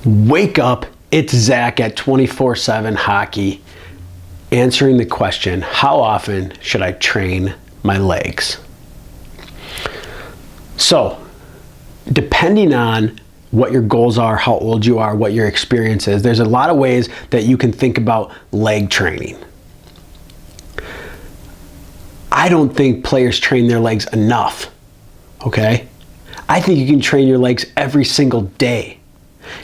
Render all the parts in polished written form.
Wake up, it's Zach at 24/7 Hockey, answering the question, how often should I train my legs? So, depending on what your goals are, how old you are, what your experience is, there's a lot of ways that you can think about leg training. I don't think players train their legs enough, okay? I think you can train your legs every single day.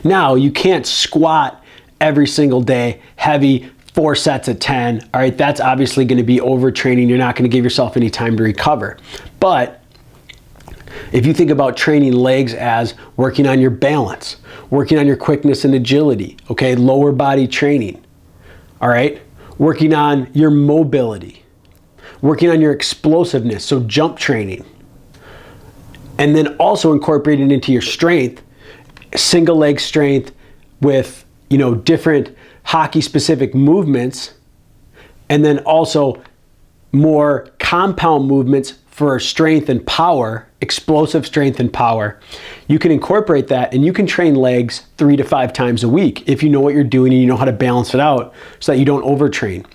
Now, you can't squat every single day, heavy, 4 sets of 10. All right, that's obviously going to be overtraining. You're not going to give yourself any time to recover. But if you think about training legs as working on your balance, working on your quickness and agility, okay, lower body training, all right, working on your mobility, working on your explosiveness, so jump training, and then also incorporating into your strength, single leg strength with, different hockey specific movements, and then also more compound movements for strength and power, explosive strength and power. You can incorporate that and you can train legs 3 to 5 times a week if you know what you're doing and you know how to balance it out so that you don't overtrain.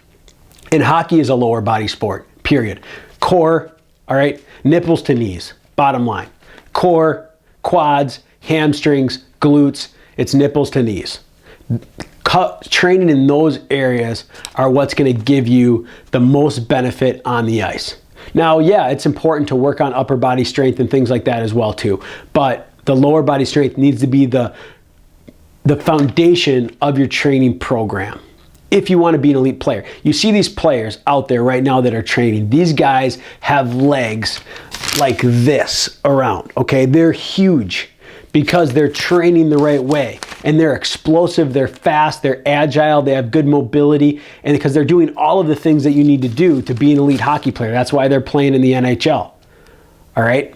And hockey is a lower body sport, period. Core, all right, nipples to knees, bottom line. Core, quads, hamstrings, glutes, it's nipples to knees. Training in those areas are what's going to give you the most benefit on the ice. Now, yeah, it's important to work on upper body strength and things like that as well too, but the lower body strength needs to be the foundation of your training program if you want to be an elite player. You see these players out there right now that are training. These guys have legs like this around, okay? They're huge because they're training the right way, and they're explosive, they're fast, they're agile, they have good mobility, and because they're doing all of the things that you need to do to be an elite hockey player. That's why they're playing in the NHL, all right?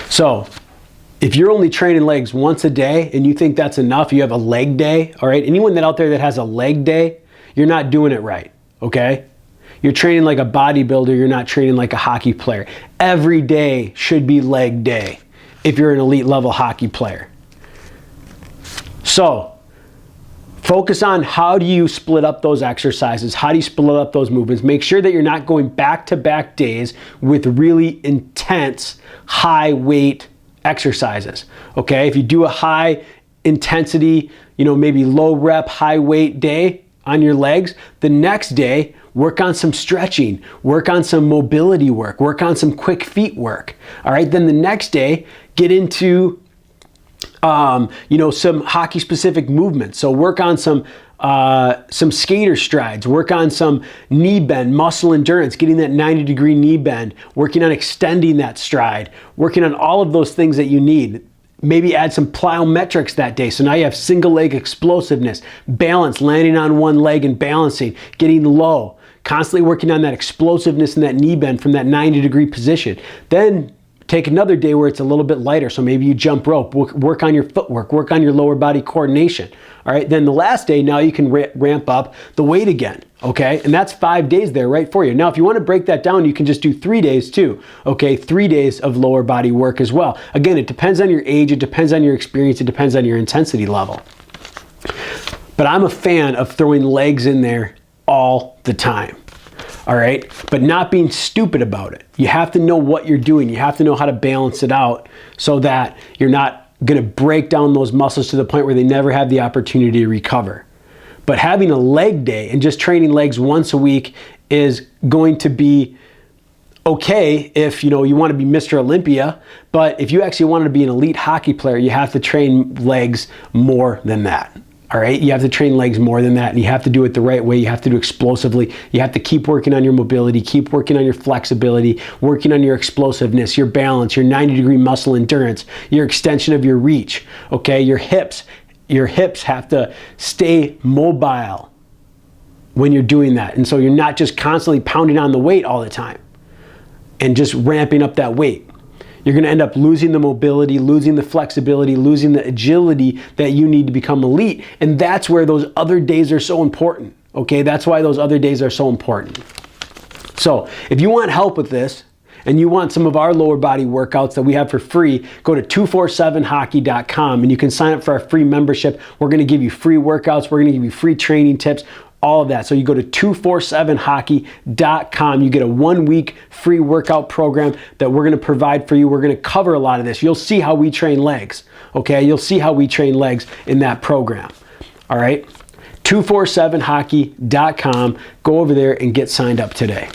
So if you're only training legs once a day and you think that's enough, you have a leg day, all right? Anyone that out there that has a leg day, you're not doing it right, okay? You're training like a bodybuilder, you're not training like a hockey player. Every day should be leg day if you're an elite level hockey player. So, focus on how do you split up those exercises, how do you split up those movements. Make sure that you're not going back-to-back days with really intense, high weight exercises, okay? If you do a high intensity, maybe low rep, high weight day on your legs, the next day, work on some stretching, work on some mobility work on some quick feet work, all right? Then the next day, get into, some hockey specific movements. So work on some skater strides, work on some knee bend, muscle endurance, getting that 90-degree knee bend, working on extending that stride, working on all of those things that you need. Maybe add some plyometrics that day. So now you have single leg explosiveness, balance, landing on one leg and balancing, getting low, constantly working on that explosiveness and that knee bend from that 90-degree position. Then take another day where it's a little bit lighter. So maybe you jump rope, work on your footwork, work on your lower body coordination. All right, then the last day, now you can ramp up the weight again, okay? And that's 5 days there right for you. Now, if you want to break that down, you can just do 3 days too, okay? 3 days of lower body work as well. Again, it depends on your age, it depends on your experience, it depends on your intensity level. But I'm a fan of throwing legs in there all the time. All right, but not being stupid about it. You have to know what you're doing. You have to know how to balance it out so that you're not going to break down those muscles to the point where they never have the opportunity to recover. But having a leg day and just training legs once a week is going to be okay if you want to be Mr. Olympia, but if you actually want to be an elite hockey player, you have to train legs more than that. All right, you have to train legs more than that, and you have to do it the right way. You have to do explosively. You have to keep working on your mobility, keep working on your flexibility, working on your explosiveness, your balance, your 90-degree muscle endurance, your extension of your reach, okay? Your hips have to stay mobile when you're doing that. And so you're not just constantly pounding on the weight all the time and just ramping up that weight. You're going to end up losing the mobility, losing the flexibility, losing the agility that you need to become elite. And that's where those other days are so important, okay? That's why those other days are so important. So if you want help with this, and you want some of our lower body workouts that we have for free, go to 247hockey.com and you can sign up for our free membership. We're going to give you free workouts. We're going to give you free training tips, all of that. So you go to 247hockey.com. You get a 1-week free workout program that we're going to provide for you. We're going to cover a lot of this. You'll see how we train legs. Okay, you'll see how we train legs in that program. All right, 247hockey.com. Go over there and get signed up today.